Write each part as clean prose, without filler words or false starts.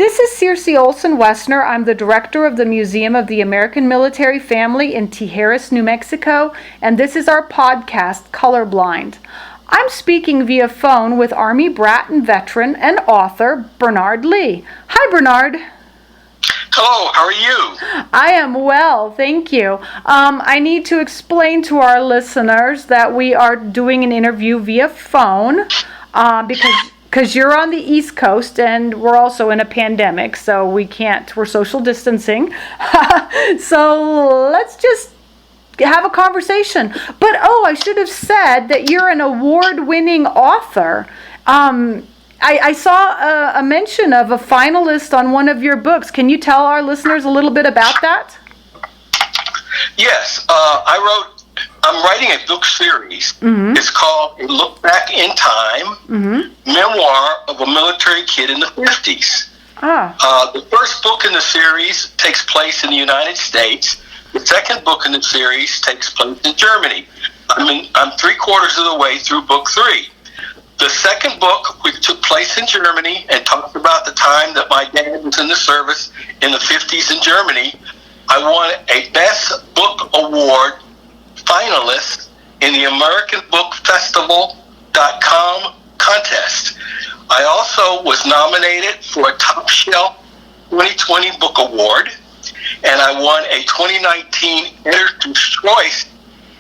This is Circe Olson-Wessner. I'm the director of the Museum of the American Military Family in Tijeras, New Mexico, and this is our podcast, Colorblind. I'm speaking via phone with Army brat and veteran and author Bernard Lee. Hi, Bernard. Hello, how are you? I am well, thank you. I need to explain to our listeners that we are doing an interview via phone because you're on the East Coast and we're also in a pandemic, so we're social distancing. So let's just have a conversation. But I should have said that you're an award-winning author. I saw a mention of a finalist on one of your books. Can you tell our listeners a little bit about that? Yes, I'm writing a book series. Mm-hmm. It's called A Look Back in Time, Memoir of a Military Kid in the 50s. The first book in the series takes place in the United States. The second book in the series takes place in Germany. I'm 3/4 of the way through book 3. The second book, which took place in Germany and talked about the time that my dad was in the service in the 50s in Germany, I won a Best Book Award finalist in the American Book Festival.com contest. I also was nominated for a Top Shelf 2020 Book Award, and I won a 2019 Editor's Choice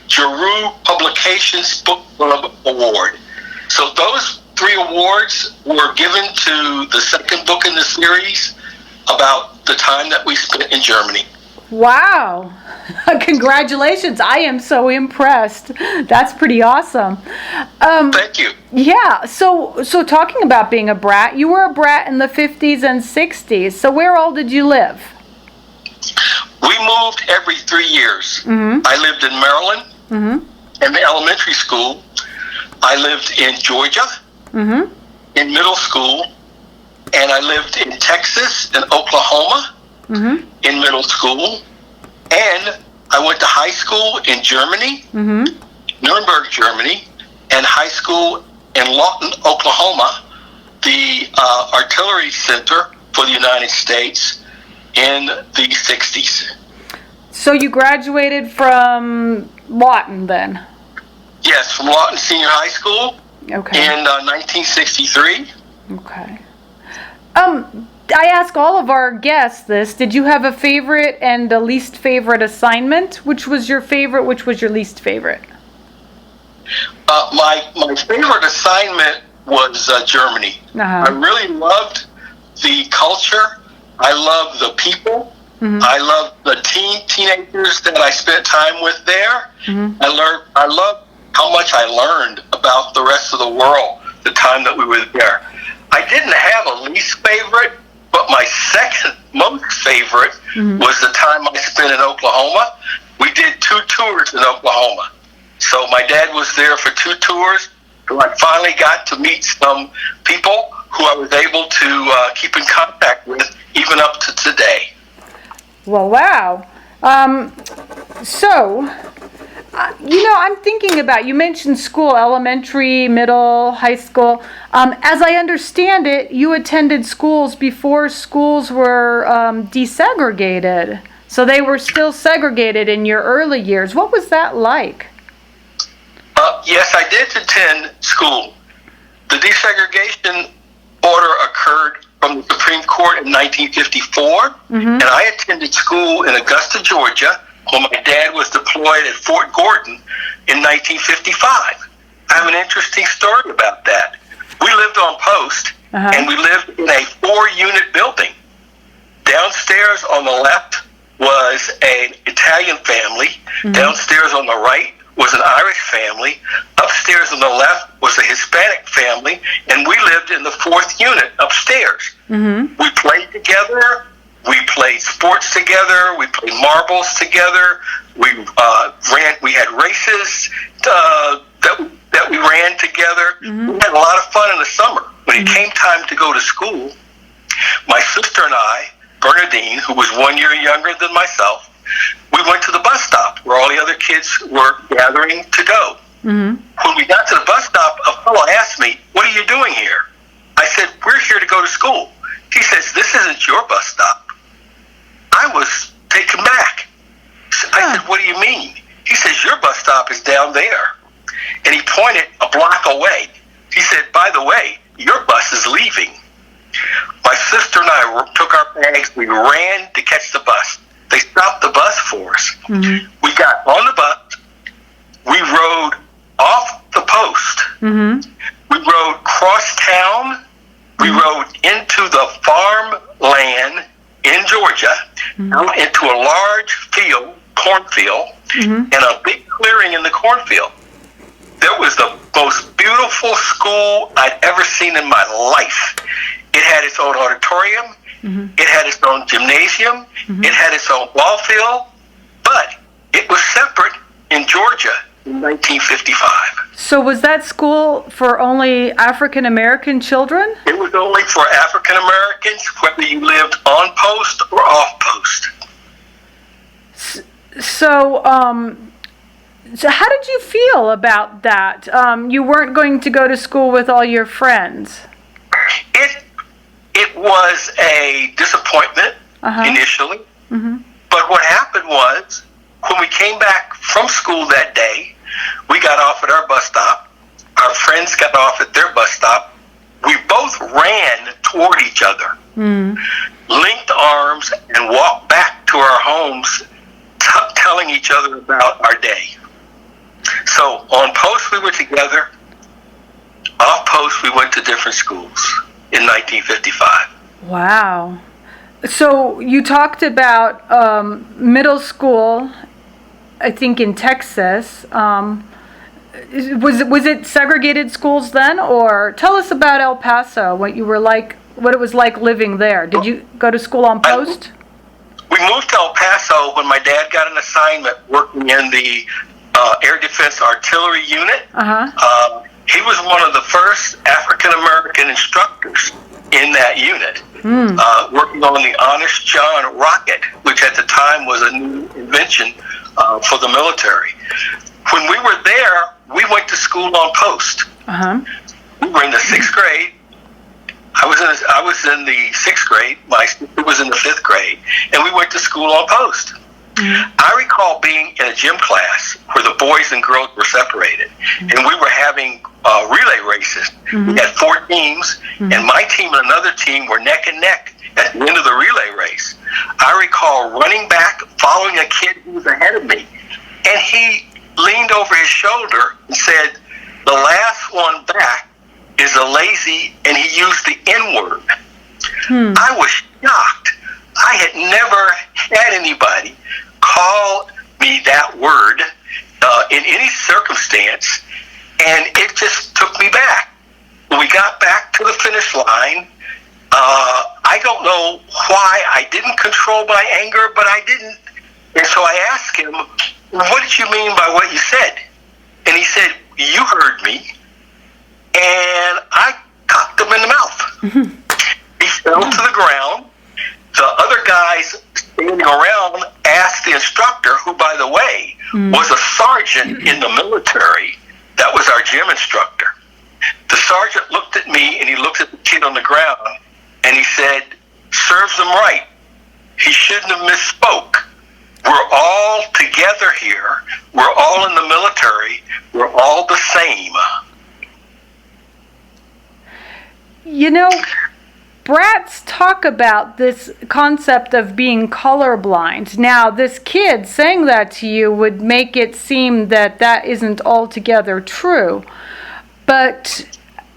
Giroux Publications Book Club Award. So those 3 awards were given to the second book in the series about the time that we spent in Germany. Wow. Congratulations. I am so impressed. That's pretty awesome. Thank you. Yeah. So talking about being a brat, you were a brat in the 50s and 60s. So where all did you live? We moved every 3 years. Mm-hmm. I lived in Maryland in the elementary school. I lived in Georgia in middle school, and I lived in Texas and Oklahoma in middle school, and I went to high school in Germany, Nuremberg, Germany, and high school in Lawton, Oklahoma, the artillery center for the United States in the 60s. So you graduated from Lawton then? Yes, from Lawton Senior High School in 1963. Okay. I ask all of our guests this. Did you have a favorite and a least favorite assignment? Which was your favorite? Which was your least favorite? My favorite assignment was Germany. I really loved the culture. I loved the people. I loved the teenagers that I spent time with there. I loved how much I learned about the rest of the world the time that we were there. I didn't have a least favorite, but my second most favorite was the time I spent in Oklahoma. We did 2 tours in Oklahoma. So my dad was there for 2 tours. So I finally got to meet some people who I was able to keep in contact with even up to today. Well, wow. I'm thinking about, you mentioned school, elementary, middle, high school. As I understand it, you attended schools before schools were desegregated. So they were still segregated in your early years. What was that like? Yes, I did attend school. The desegregation order occurred from the Supreme Court in 1954, and I attended school in Augusta, Georgia, when my dad was deployed at Fort Gordon in 1955. I have an interesting story about that. We lived on post, and we lived in a 4-unit building. Downstairs on the left was an Italian family. Downstairs on the right was an Irish family. Upstairs on the left was a Hispanic family, and we lived in the 4th unit upstairs. We played together. We played sports together. We played marbles together. We had races that we ran together. We had a lot of fun in the summer. When it came time to go to school, my sister and I, Bernadine, who was 1 year younger than myself, we went to the bus stop where all the other kids were gathering to go. When we got to the bus stop, a fellow asked me, "What are you doing here?" I said, "We're here to go to school." He says, "This isn't your bus stop." I was taken back. I said, "What do you mean?" He says, "Your bus stop is down there." And he pointed a block away. He said, "By the way, your bus is leaving." My sister and I took our bags. We ran to catch the bus. They stopped the bus for us. Mm-hmm. We got on the bus. We rode off the post. Mm-hmm. We rode cross town. We rode into the farmland in Georgia, out into a large field, cornfield, and a big clearing in the cornfield. That was the most beautiful school I'd ever seen in my life. It had its own auditorium. It had its own gymnasium. It had its own ball field. But it was separate in Georgia in 1955. So was that school for only African American children? It was only for African Americans, whether you lived on post or off post. So how did you feel about that? You weren't going to go to school with all your friends. It was a disappointment initially. But what happened was, when we came back from school that day, we got off at our bus stop. Our friends got off at their bus stop. We both ran toward each other, linked arms, and walked back to our homes, telling each other about our day. So on post we were together. Off post we went to different schools in 1955. Wow. So you talked about middle school, I think in Texas. Was it segregated schools then, or tell us about El Paso? What it was like living there? Did you go to school on post? We moved to El Paso when my dad got an assignment working in the Air Defense Artillery Unit. He was one of the first African American instructors in that unit, working on the Honest John rocket, which at the time was a new invention for the military. When we were there, we went to school on post. We were in the 6th grade. I was in the 6th grade. My sister was in the 5th grade, and we went to school on post. I recall being in a gym class where the boys and girls were separated, and we were having relay races. We had 4 teams, and my team and another team were neck and neck at the end of the relay race. I recall running back, following a kid who was ahead of me, and he leaned over his shoulder and said, "The last one back is a lazy," and he used the N-word. I was shocked. I had never had anybody call me that word in any circumstance, and it just took me back. When we got back to the finish line, I don't know why I didn't control my anger, but I didn't. And so I asked him, "What did you mean by what you said?" And he said, "You heard me." And I cocked him in the mouth. He fell to the ground. The other guys standing around asked the instructor, who, by the way, was a sergeant in the military. That was our gym instructor. The sergeant looked at me, and he looked at the kid on the ground, and he said, "Serves him right. He shouldn't have misspoke. We're all together here. We're all in the military. We're all the same." You know, brats talk about this concept of being colorblind. Now, this kid saying that to you would make it seem that isn't altogether true. But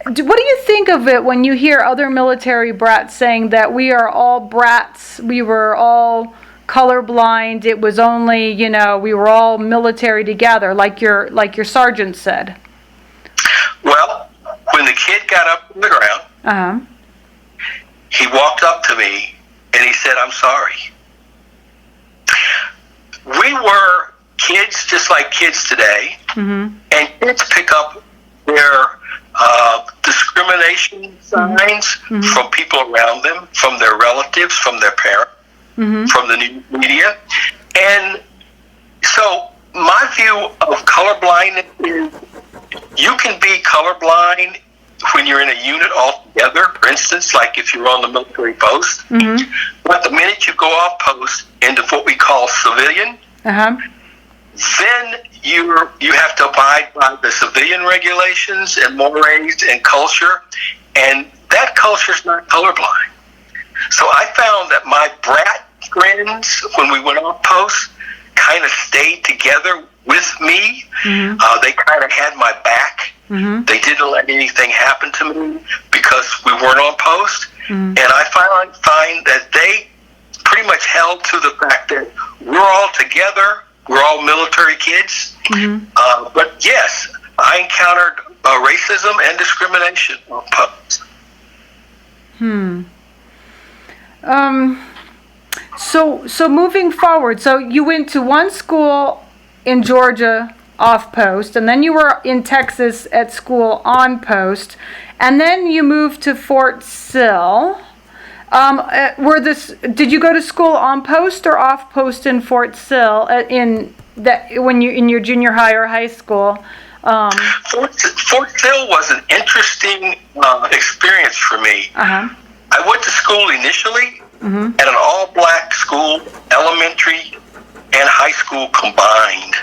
what do you think of it when you hear other military brats saying that we are all brats, we were all colorblind, it was only, we were all military together, like your sergeant said? Well, when the kid got up from the ground, he walked up to me and he said, "I'm sorry." We were kids just like kids today, and kids pick up their discrimination signs from people around them, from their relatives, from their parents, from the news media. And so my view of colorblindness is you can be colorblind when you're in a unit all together, for instance, like if you're on the military post. Mm-hmm. But the minute you go off post into what we call civilian, Uh-huh. then you have to abide by the civilian regulations and mores and culture, and that culture's not colorblind. So I found that my brat friends, when we went off post, kind of stayed together with me. Mm-hmm. They kind of had my back. Mm-hmm. They didn't let anything happen to me because we weren't on post. Mm-hmm. And I find that they pretty much held to the fact that we're all together. We're all military kids. Mm-hmm. But yes, I encountered racism and discrimination on post. So moving forward, so you went to one school in Georgia off post, and then you were in Texas at school on post, and then you moved to Fort Sill. Did you go to school on post or off post in Fort Sill when you in your junior high or high school? Fort Sill was an interesting experience for me. Uh-huh. I went to school initially Mm-hmm. at an all-black school, elementary and high school combined.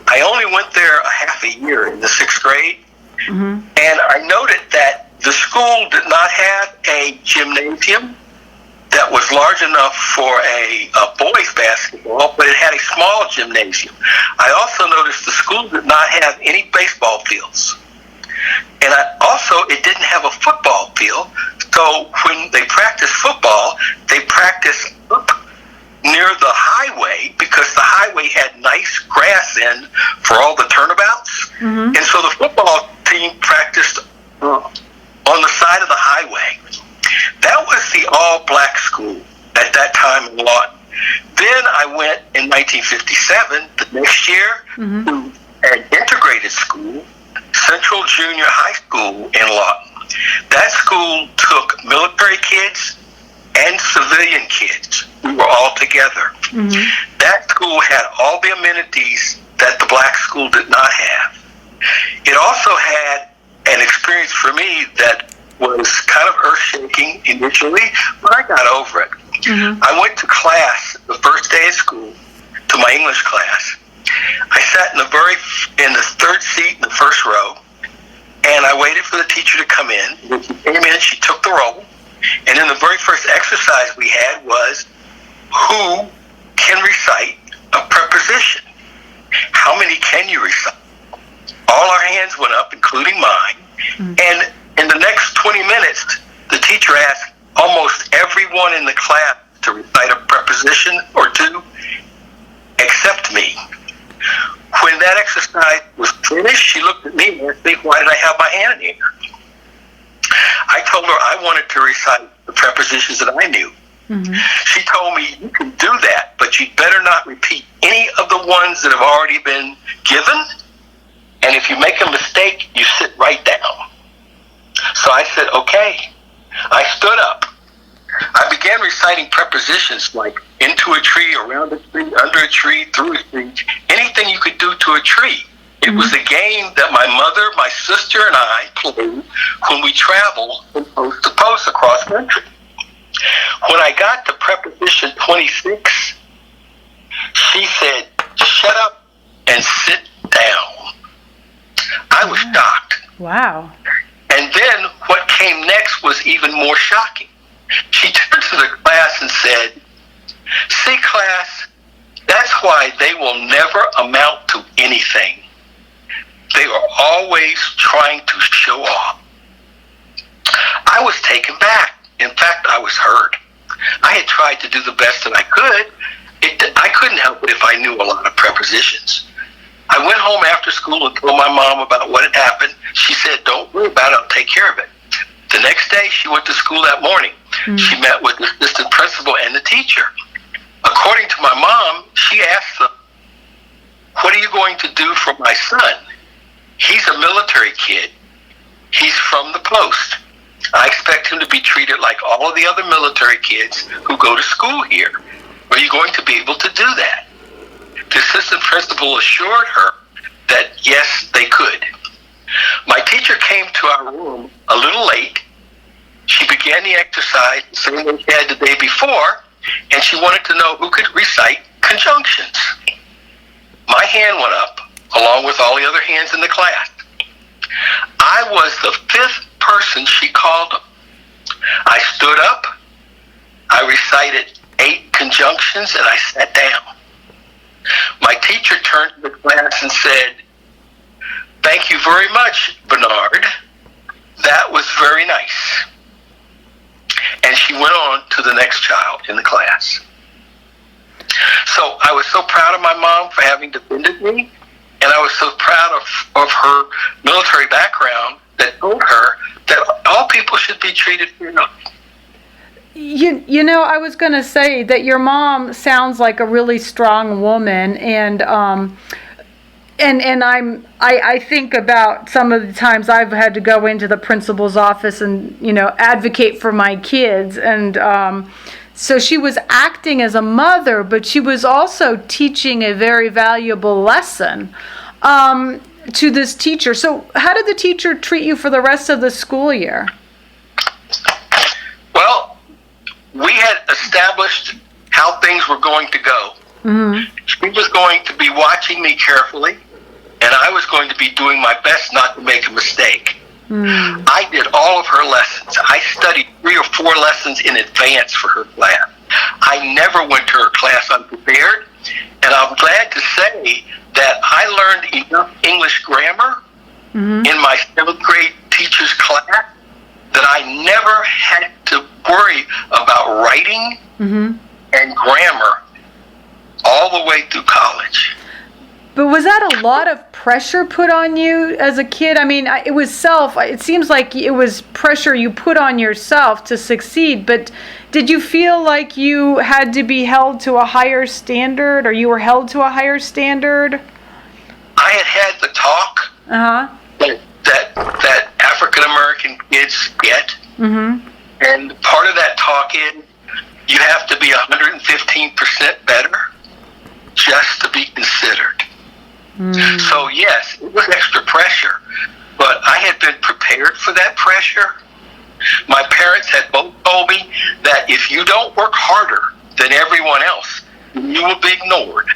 I only went there a half a year in the 6th grade, Mm-hmm. and I noted that the school did not have a gymnasium that was large enough for a boys' basketball, but it had a small gymnasium. I also noticed the school did not have any baseball fields. And it didn't have a football field. So when they practiced football, they practiced up near the highway because the highway had nice grass in for all the turnabouts. Mm-hmm. And so the football team practiced on the side of the highway. That was the all-black school at that time in Lawton. Then I went in 1957, the next year, Mm-hmm. to an integrated school, Central Junior High School in Lawton. That school took military kids and civilian kids. We were all together. Mm-hmm. That school had all the amenities that the black school did not have. It also had an experience for me that was kind of earth-shaking initially, but I got over it. Mm-hmm. I went to class the first day of school, to my English class. I sat in the third seat in the first row, and I waited for the teacher to come in. When she came in, she took the roll, and then the very first exercise we had was, who can recite a preposition? How many can you recite? All our hands went up, including mine, and in the next 20 minutes, the teacher asked almost everyone in the class to recite a preposition or two, except me. When that exercise was finished, she looked at me and asked me, why did I have my hand in the air? I told her I wanted to recite the prepositions that I knew. Mm-hmm. She told me, you can do that, but you better not repeat any of the ones that have already been given, and if you make a mistake, you sit right down. So I said, okay. I stood up. I began reciting prepositions like into a tree, around a tree, under a tree, through a tree, anything you could do to a tree. It was a game that my mother, my sister, and I played when we traveled from post to post across country. When I got to preposition 26, she said, shut up and sit down. I was shocked. Wow. And then what came next was even more shocking. She turned to the class and said, see, class, that's why they will never amount to anything. They are always trying to show off. I was taken back. In fact, I was hurt. I had tried to do the best that I could. I couldn't help it if I knew a lot of prepositions. I went home after school and told my mom about what had happened. She said, don't worry about it, I'll take care of it. The next day, she went to school that morning. Mm-hmm. She met with the assistant principal and the teacher. According to my mom, she asked them, what are you going to do for my son? He's a military kid. He's from the post. I expect him to be treated like all of the other military kids who go to school here. Are you going to be able to do that? The assistant principal assured her that yes, they could. My teacher came to our room a little late. She began the exercise the same way she had the day before, and she wanted to know who could recite conjunctions. My hand went up, along with all the other hands in the class. I was the 5th person she called. I stood up, I recited 8 conjunctions, and I sat down. My teacher turned to the class and said, "Thank you very much, Bernard. That was very nice." And she went on to the next child in the class. So I was so proud of my mom for having defended me, and I was so proud of her military background that told her that all people should be treated fairly. You know, I was going to say that your mom sounds like a really strong woman, and I think about some of the times I've had to go into the principal's office and, you know, advocate for my kids, and so she was acting as a mother, but she was also teaching a very valuable lesson to this teacher. So how did the teacher treat you for the rest of the school year? Well, we had established how things were going to go. Mm-hmm. She was going to be watching me carefully, and I was going to be doing my best not to make a mistake. Mm. I did all of her lessons. I studied 3 or 4 lessons in advance for her class. I never went to her class unprepared, and I'm glad to say that I learned enough English grammar in my 7th grade teacher's class that I never had to worry about writing and grammar all the way through college. But was that a lot of pressure put on you as a kid? I mean, it seems like it was pressure you put on yourself to succeed, but did you feel like you had to be held to a higher standard, or you were held to a higher standard? I had the talk that African American kids get, and part of that talk is you have to be 115% better just to be considered. So yes, it was extra pressure, but I had been prepared for that pressure. My parents had both told me that if you don't work harder than everyone else, you will be ignored.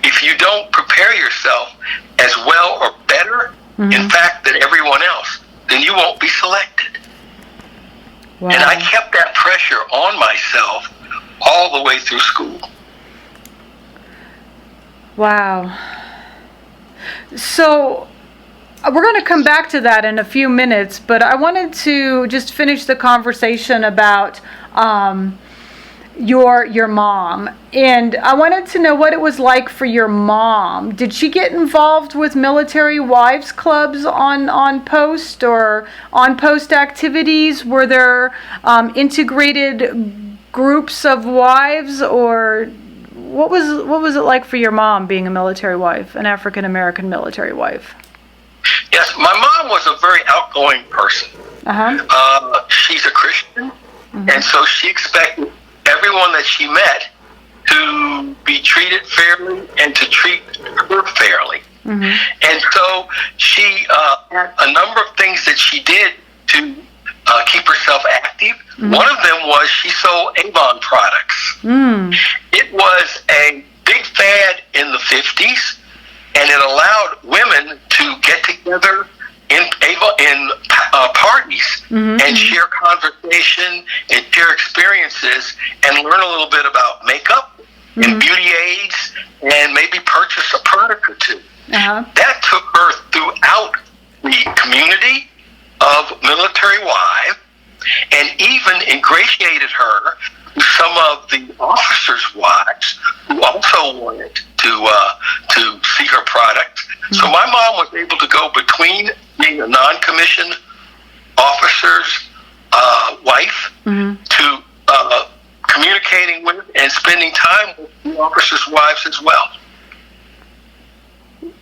If you don't prepare yourself as well or better, in fact, than everyone else, then you won't be selected. Wow. And I kept that pressure on myself all the way through school. Wow. So we're going to come back to that in a few minutes, but I wanted to just finish the conversation about your mom. And I wanted to know what it was like for your mom. Did she get involved with military wives clubs on post or on post activities? Were there integrated groups of wives, or what was it like for your mom being a military wife, an African American military wife? Yes, my mom was a very outgoing person. She's a Christian, and so she expected everyone that she met to be treated fairly and to treat her fairly. And so she had a number of things that she did to keep herself active. One of them was she sold Avon products. It was a big fad in the 50s, and it allowed women to get together in parties and share conversation and share experiences and learn a little bit about makeup and beauty aids and maybe purchase a product or two. That took her throughout the community of military wives and even ingratiated her to some of the officers' wives who also wanted to see her product. So my mom was able to go between being a non-commissioned officer's wife to communicating with and spending time with the officers' wives as well.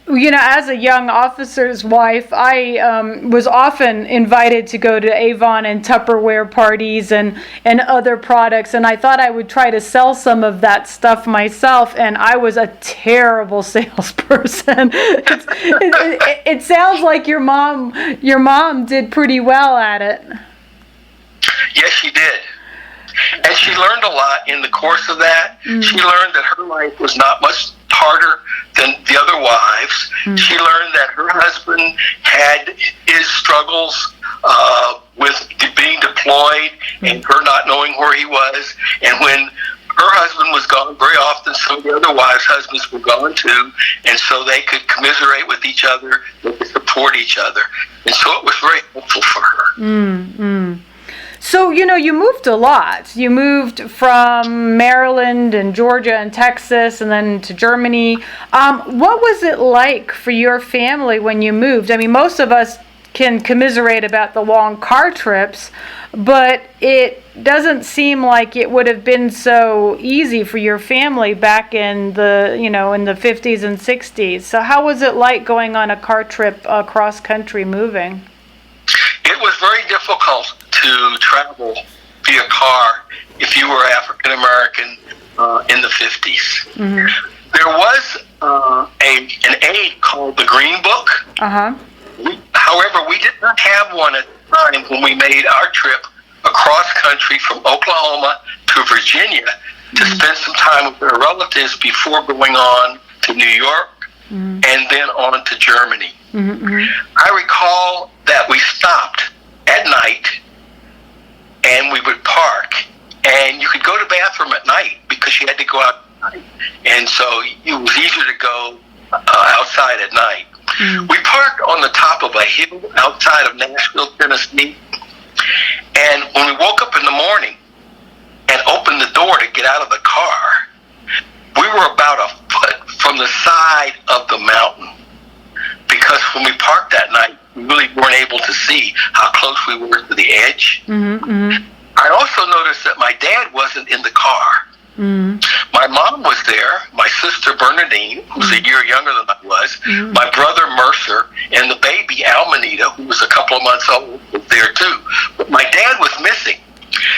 You know, as a young officer's wife, I was often invited to go to Avon and Tupperware parties and other products, and I thought I would try to sell some of that stuff myself, and I was a terrible salesperson. It sounds like your mom did pretty well at it. Yes, she did. And she learned a lot in the course of that. She learned that her life was not much harder than the other wives. She learned that her husband had his struggles with being deployed and her not knowing where he was. And when her husband was gone, very often some of the other wives' husbands were gone too, and so they could commiserate with each other, they could support each other. And so it was very helpful for her. So, you know, you moved a lot. You moved from Maryland and Georgia and Texas and then to Germany. What was it like for your family when you moved? I mean, most of us can commiserate about the long car trips, but it doesn't seem like it would have been so easy for your family back in the, you know, in the 50s and 60s. So how was it like going on a car trip cross country moving? It was very difficult to travel via car if you were African American in the 50s. There was an aid called the Green Book. However, we did not have one at the time when we made our trip across country from Oklahoma to Virginia to spend some time with our relatives before going on to New York and then on to Germany. I recall that we stopped at night and we would park, and you could go to the bathroom at night because you had to go out at night. And so it was easier to go outside at night. We parked on the top of a hill outside of Nashville, Tennessee. And when we woke up in the morning and opened the door to get out of the car, we were about a foot from the side of the mountain. Because when we parked that night, we really weren't able to see how close we were to the edge. I also noticed that my dad wasn't in the car. My mom was there, my sister Bernadine, who's a year younger than I was, my brother Mercer, and the baby Almanita, who was a couple of months old, was there too. But my dad was missing.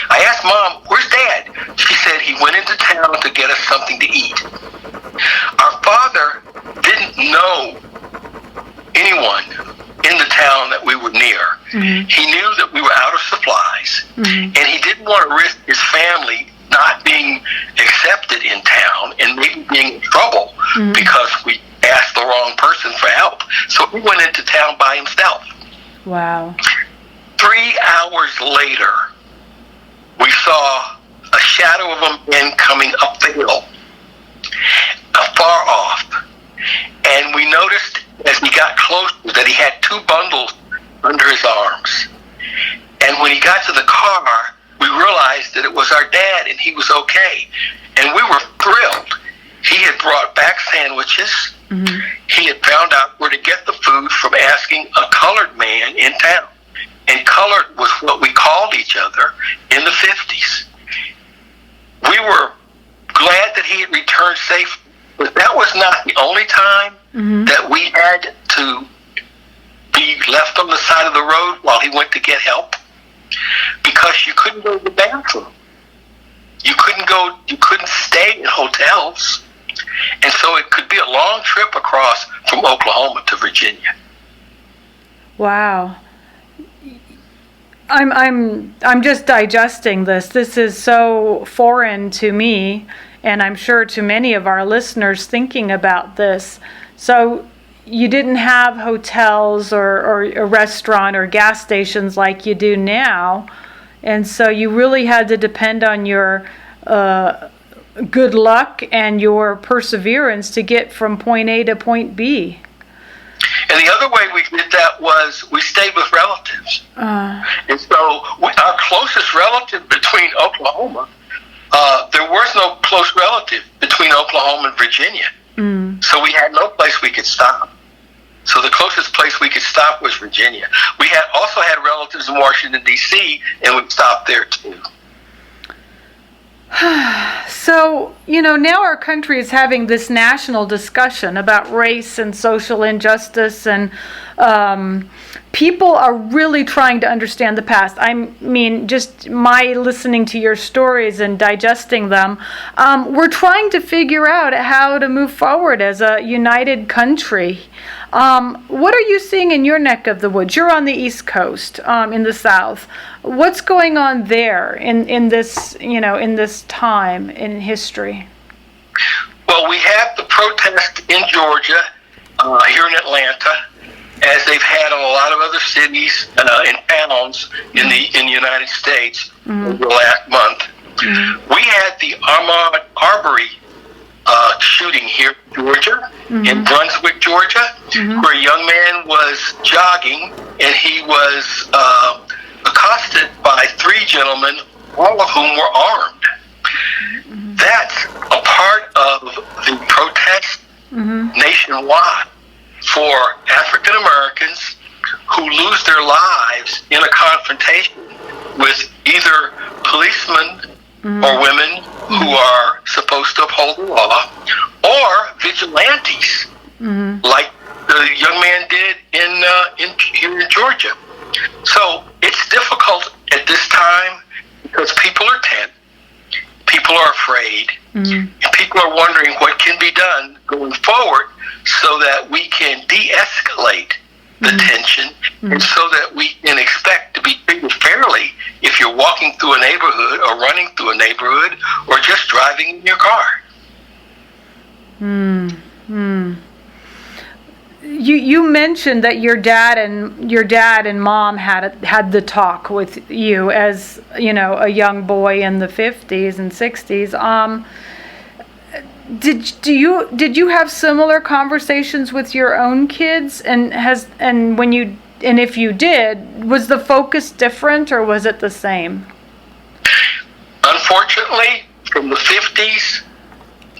I asked Mom, "Where's Dad?" She said he went into town to get us something to eat. Our father didn't know anyone in the town that we were near. He knew that we were out of supplies, and he didn't want to risk his family not being accepted in town and maybe being in trouble because we asked the wrong person for help. So he went into town by himself. Wow. 3 hours later, we saw a shadow of a man coming up the hill, far off. And we noticed as he got closer that he had 2 bundles under his arms. And when he got to the car, we realized that it was our dad and he was okay. And we were thrilled. He had brought back sandwiches. He had found out where to get the food from asking a colored man in town. And colored was what we called each other in the 50s. We were glad that he had returned safe, but that was not the only time that we had to be left on the side of the road while he went to get help, because you couldn't go to the bathroom. You couldn't stay in hotels. And so it could be a long trip across from Oklahoma to Virginia. Wow. I'm just digesting this. This is so foreign to me, and I'm sure to many of our listeners thinking about this. So you didn't have hotels or a restaurant or gas stations like you do now, and so you really had to depend on your good luck and your perseverance to get from point A to point B. And the other way we did that was we stayed with relatives. And so our closest relative between Oklahoma, there was no close relative between Oklahoma and Virginia. So we had no place we could stop. So the closest place we could stop was Virginia. We also had relatives in Washington, D.C., and we stopped there too. So So, now our country is having this national discussion about race and social injustice, and people are really trying to understand the past. I mean, just my listening to your stories and digesting them, we're trying to figure out how to move forward as a united country. What are you seeing in your neck of the woods? You're on the East Coast, in the South. What's going on there in this, in this time in history? Well, we have the protest in Georgia, here in Atlanta, as they've had in a lot of other cities and towns in the United States over the last month. We had the Ahmaud Arbery shooting here in Georgia, in Brunswick, Georgia, where a young man was jogging and he was accosted by three gentlemen, all of whom were armed. That's a part of the protest nationwide for African Americans who lose their lives in a confrontation with either policemen or women who are supposed to uphold the law, or vigilantes, like the young man did here in Georgia. So it's difficult at this time because people are tense, people are afraid, and people are wondering what can be done going forward so that we can de-escalate the tension, and so that we can expect to be treated fairly if you're walking through a neighborhood or running through a neighborhood or just driving in your car. You mentioned that your dad and mom had the talk with you as a young boy in the 50s and 60s. Did you have similar conversations with your own kids, and if you did, was the focus different or was it the same? Unfortunately, from the 50s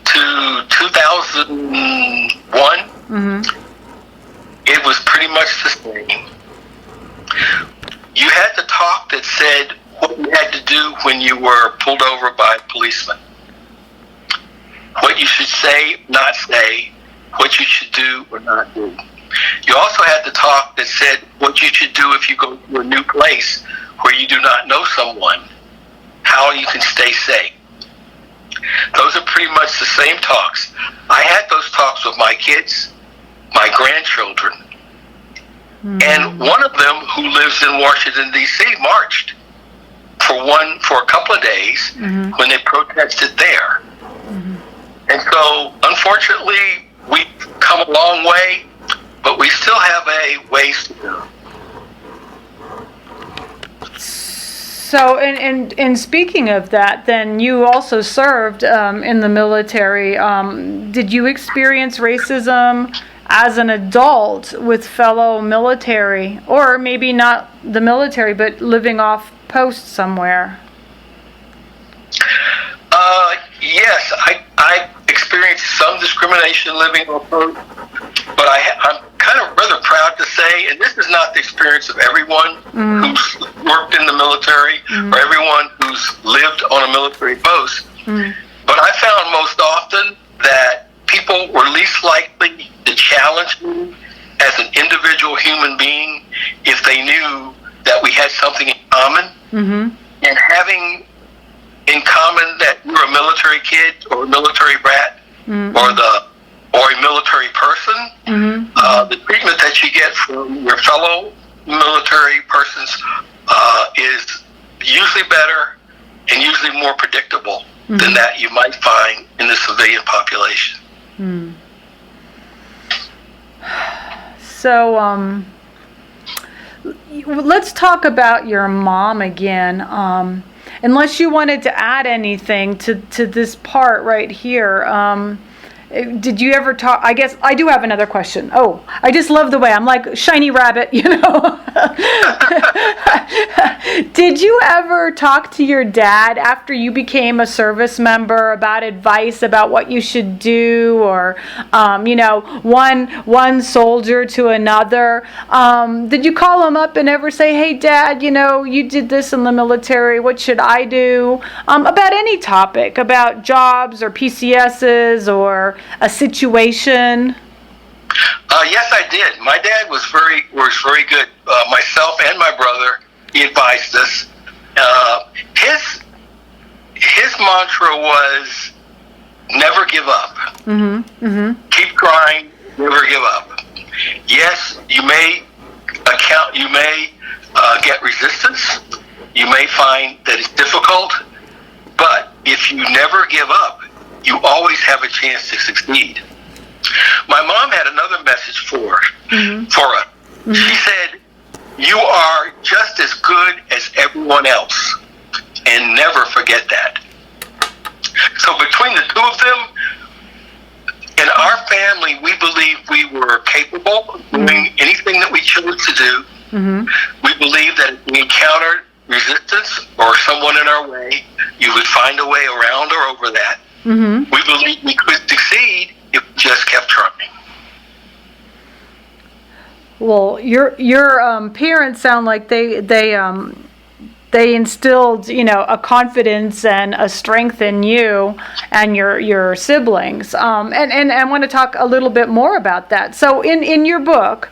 to 2001, it was pretty much the same. You had the talk that said what you had to do when you were pulled over by a policeman, what you should say, not say, what you should do or not do. You also had the talk that said what you should do if you go to a new place where you do not know someone, how you can stay safe. Those are pretty much the same talks. I had those talks with my kids, my grandchildren, and one of them who lives in Washington, D.C., marched for a couple of days when they protested there. And so, unfortunately, we've come a long way, but we still have a ways to go. So, and speaking of that, then you also served in the military. Did you experience racism as an adult with fellow military, or maybe not the military, but living off post somewhere? Yes, I experienced some discrimination living on post, but I'm kind of rather proud to say, and this is not the experience of everyone who's worked in the military or everyone who's lived on a military post, but I found most often that people were least likely to challenge me as an individual human being if they knew that we had something in common, and having in common that you're a military kid or a military brat or a military person, the treatment that you get from your fellow military persons is usually better and usually more predictable than that you might find in the civilian population. So, let's talk about your mom again. Unless you wanted to add anything to this part right here. did you ever talk? I guess I do have another question. Oh, I just love the way I'm like shiny rabbit, you know. Did you ever talk to your dad after you became a service member about advice about what you should do, or you know, one soldier to another? Did you call him up and ever say, "Hey, Dad, you know, you did this in the military. What should I do?" About any topic, about jobs or PCSs or a situation. Yes, I did. My dad was very good. Myself and my brother, he advised us. His mantra was never give up. Keep trying, never give up. Yes, you may get resistance. You may find that it's difficult, but if you never give up, you always have a chance to succeed. My mom had another message for us. She said, "You are just as good as everyone else, and never forget that." So between the two of them, in our family, we believed we were capable of doing anything that we chose to do. We believed that if we encountered resistance or someone in our way, you would find a way around or over that. We believed we could succeed if we just kept trying. Well, your parents sound like they instilled, you know, a confidence and a strength in you and your siblings. And I want to talk a little bit more about that. So in your book,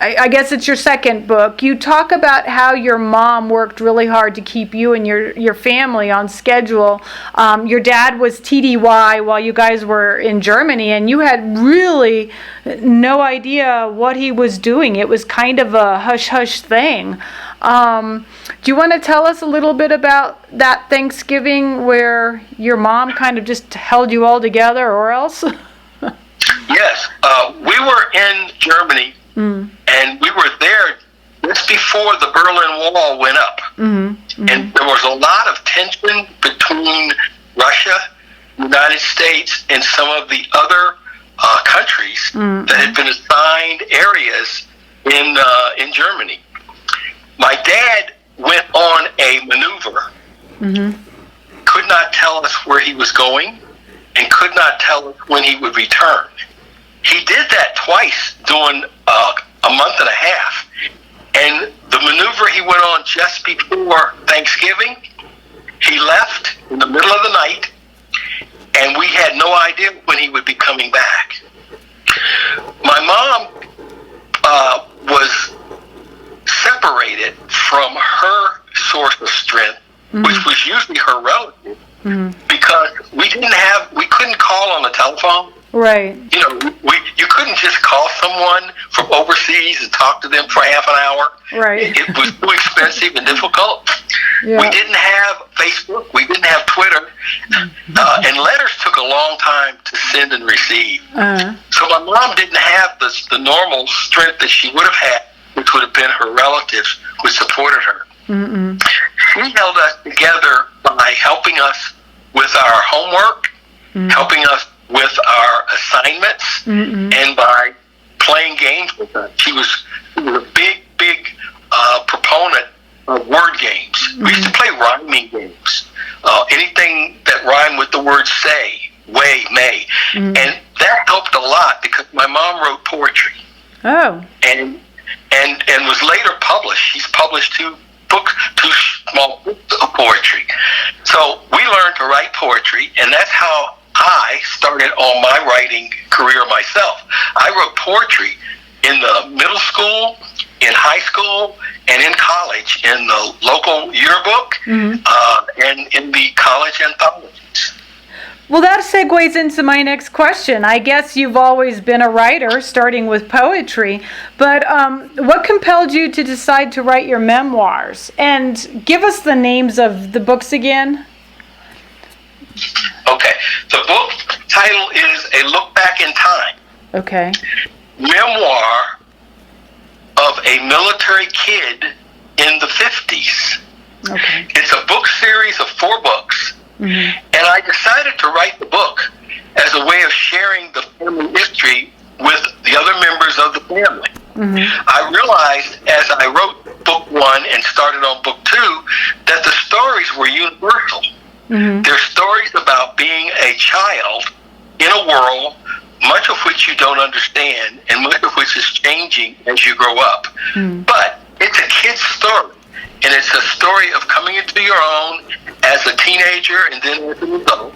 I guess it's your second book, you talk about how your mom worked really hard to keep you and your family on schedule. Your dad was TDY while you guys were in Germany, and you had really no idea what he was doing. It was kind of a hush-hush thing. Do you want to tell us a little bit about that Thanksgiving where your mom kind of just held you all together, or else? Yes. We were in Germany. And we were there just before the Berlin Wall went up. And there was a lot of tension between Russia, the United States, and some of the other countries that had been assigned areas in Germany. My dad went on a maneuver, could not tell us where he was going, and could not tell us when he would return. He did that twice during a month and a half. And the maneuver he went on just before Thanksgiving, he left in the middle of the night, and we had no idea when he would be coming back. My mom was separated from her source of strength, which was usually her relative, because we couldn't call on the telephone. Right. You know, you couldn't just call someone from overseas and talk to them for half an hour. Right. It was too expensive and difficult. Yeah. We didn't have Facebook. We didn't have Twitter. And letters took a long time to send and receive. So my mom didn't have the normal strength that she would have had, which would have been her relatives who supported her. She held us together by helping us with our homework, helping us with our assignments, and by playing games with us. She was a big proponent of word games. We used to play rhyming games. Anything that rhymed with the word say, way, may. And that helped a lot because my mom wrote poetry. Oh. And was later published. She's published two small books of poetry. So we learned to write poetry, and that's how I started on my writing career myself. I wrote poetry in the middle school, in high school, and in college, in the local yearbook, and in the college anthologies. Well, that segues into my next question. I guess you've always been a writer, starting with poetry, but what compelled you to decide to write your memoirs? And give us the names of the books again. Okay. The book title is A Look Back in Time. Okay. Memoir of a military kid in the 50s. Okay. It's a book series of 4 books. And I decided to write the book as a way of sharing the family history with the other members of the family. I realized as I wrote book 1 and started on book 2 that the stories were universal. They're stories about being a child in a world much of which you don't understand and much of which is changing as you grow up. But it's a kid's story, and it's a story of coming into your own as a teenager and then as an adult,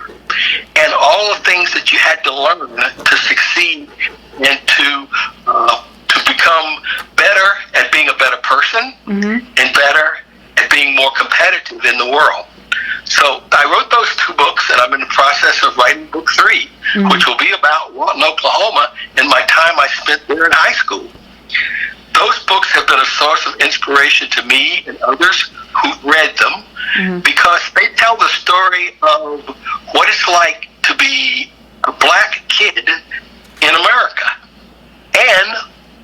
and all the things that you had to learn to succeed and to become better at being a better person and better at being more competitive in the world. So I wrote those 2 books, and I'm in the process of writing book 3, which will be about Walton, Oklahoma, and my time I spent there in high school. Those books have been a source of inspiration to me and others who've read them because they tell the story of what it's like to be a black kid in America and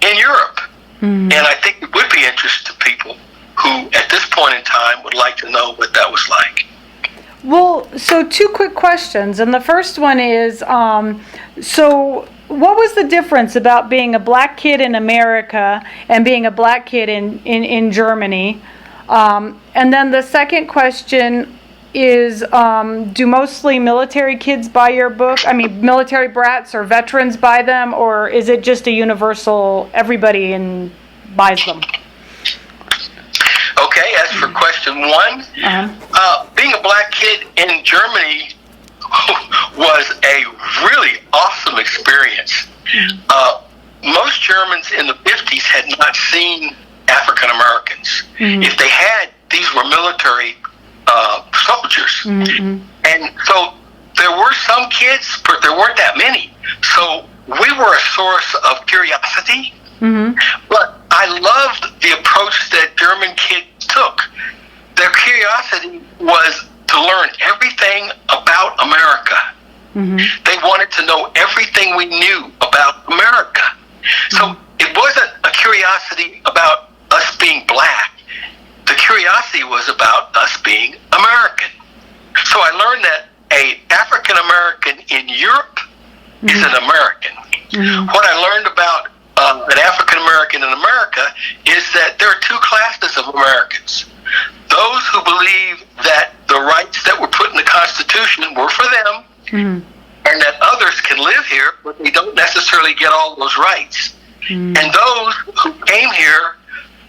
in Europe. And I think it would be interesting to people who, at this point in time, would like to know what that was like. Well, so 2 quick questions. And the first one is, so what was the difference about being a black kid in America and being a black kid in Germany? And then the second question is, do mostly military kids buy your book? I mean, military brats or veterans buy them, or is it just a universal, everybody buys them? Okay, as for question 1, being a black kid in Germany was a really awesome experience. Most Germans in the 50s had not seen African Americans. If they had, these were military soldiers. And so there were some kids, but there weren't that many. So we were a source of curiosity. But I loved the approach that German kids took. Their curiosity was to learn everything about America. They wanted to know everything we knew about America. So it wasn't a curiosity about us being black. The curiosity was about us being American. So I learned that an African American in Europe is an American. What I learned about an African American in America is that there are 2 classes of Americans. Those who believe that the rights that were put in the Constitution were for them, and that others can live here, but they don't necessarily get all those rights. And those who came here,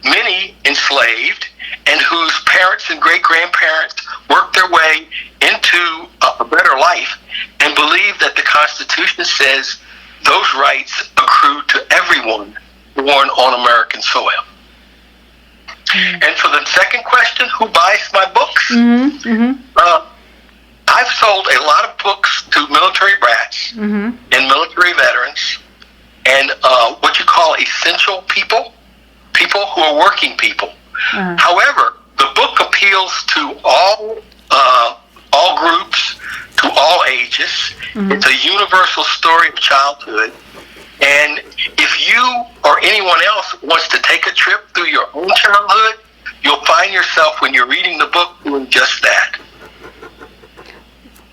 many enslaved, and whose parents and great-grandparents worked their way into a better life and believe that the Constitution says those rights accrue to everyone born on American soil. And for the second question, who buys my books? I've sold a lot of books to military brats and military veterans and what you call essential people who are working people. However, the book appeals to all groups, to all ages. It's a universal story of childhood. And if you or anyone else wants to take a trip through your own childhood, you'll find yourself, when you're reading the book, doing just that.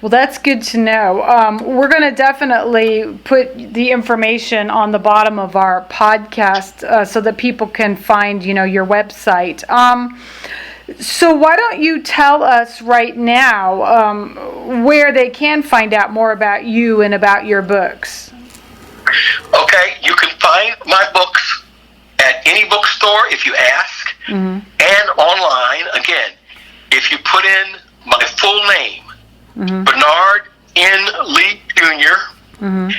Well, that's good to know. We're going to definitely put the information on the bottom of our podcast so that people can find, your website. So why don't you tell us right now where they can find out more about you and about your books? Okay, you can find my books at any bookstore if you ask, and online. Again, if you put in my full name, Bernard N. Lee Jr., and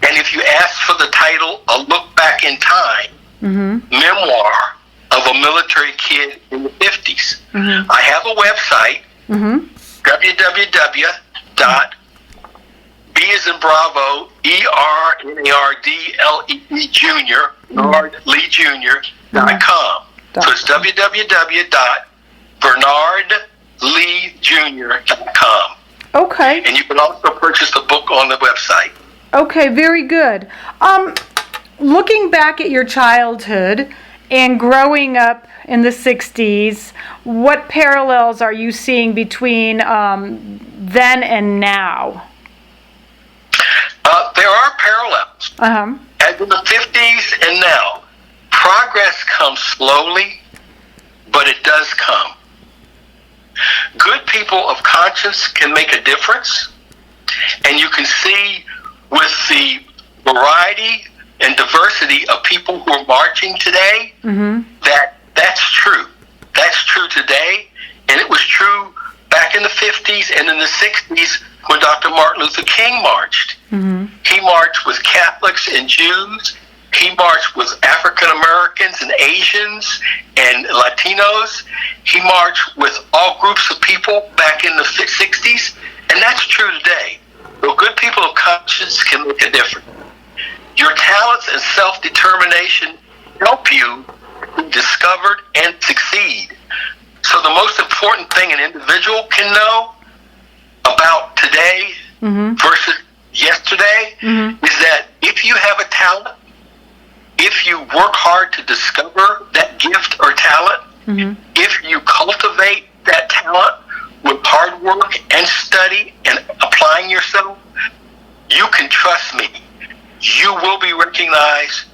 if you ask for the title, A Look Back in Time, Memoir of a Military Kid in the 50s. I have a website, www.B as in Bravo, ERNARDLEE Jr., BernardLeeJr.com. So it's www.BernardLeeJr.com. Okay. And you can also purchase the book on the website. Okay, very good. Looking back at your childhood and growing up in the 60s, what parallels are you seeing between then and now? there are parallels. As in the 50s and now, progress comes slowly, but it does come. Good people of conscience can make a difference, and you can see with the variety and diversity of people who are marching today that's true. That's true today, and it was true back in the 50s and in the 60s when Dr. Martin Luther King marched. He marched with Catholics and Jews. He marched with African Americans and Asians and Latinos. He marched with all groups of people back in the 60s, and that's true today. So good people of conscience can make a difference. Your talents and self-determination help you be discovered and succeed. So the most important thing an individual can know about today versus yesterday is that if you have a talent, if you work hard to discover that gift or talent, if you cultivate that talent with hard work and study and applying yourself, you can trust me. You will be recognized,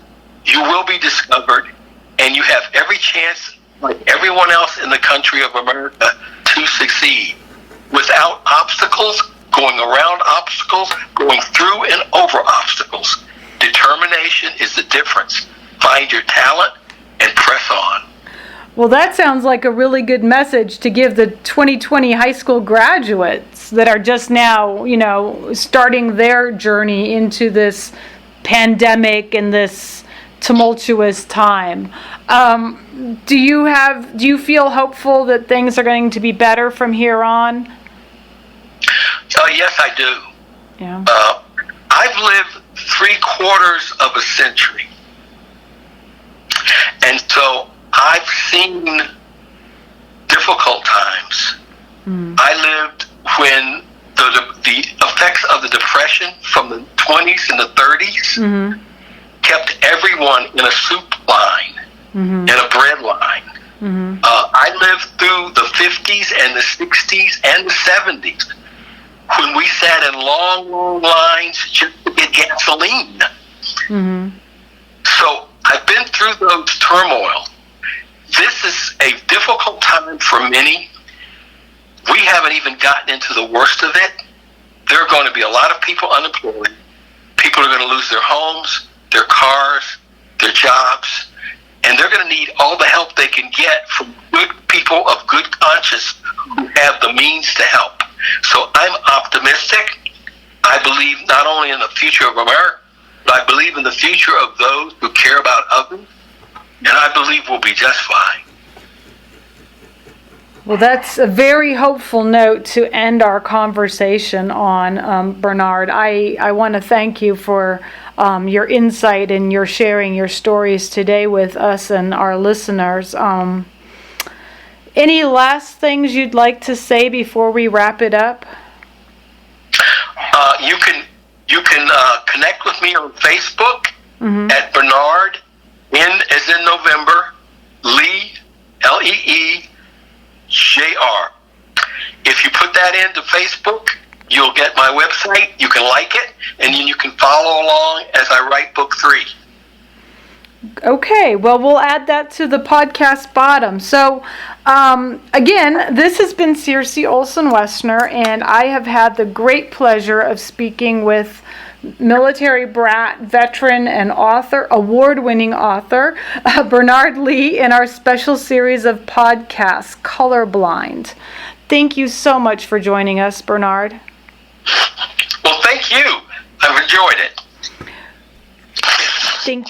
you will be discovered, and you have every chance, like everyone else in the country of America, to succeed. Without obstacles, going around obstacles, going through and over obstacles. Determination is the difference. Find your talent and press on. Well, that sounds like a really good message to give the 2020 high school graduates that are just now, starting their journey into this pandemic and this tumultuous time. Do you feel hopeful that things are going to be better from here on? Yes, I do. Yeah. I've lived 3/4 of a century. And so I've seen difficult times. I lived when the effects of the Depression from the 20s and the 30s kept everyone in a soup line, in a bread line. I lived through the 50s and the 60s and the 70s when we sat in long lines just to get gasoline. So I've been through those turmoil. This is a difficult time for many. We haven't even gotten into the worst of it. There are going to be a lot of people unemployed. People are going to lose their homes, their cars, their jobs, and they're going to need all the help they can get from good people of good conscience who have the means to help. So I'm optimistic. I believe not only in the future of America, but I believe in the future of those who care about others, and I believe we'll be just fine. Well, that's a very hopeful note to end our conversation on, Bernard. I want to thank you for your insight and your sharing your stories today with us and our listeners. Any last things you'd like to say before we wrap it up? You can connect with me on Facebook at Bernard, N as in November, Lee, Leejr. If you put that into Facebook, you'll get my website. You can like it, and then you can follow along as I write book 3. Okay, well, we'll add that to the podcast bottom. So, again, this has been Circe Olson Westner, and I have had the great pleasure of speaking with military brat, veteran, and author, award-winning author, Bernard Lee, in our special series of podcasts, Colorblind. Thank you so much for joining us, Bernard. Well, thank you. I've enjoyed it. Thank you.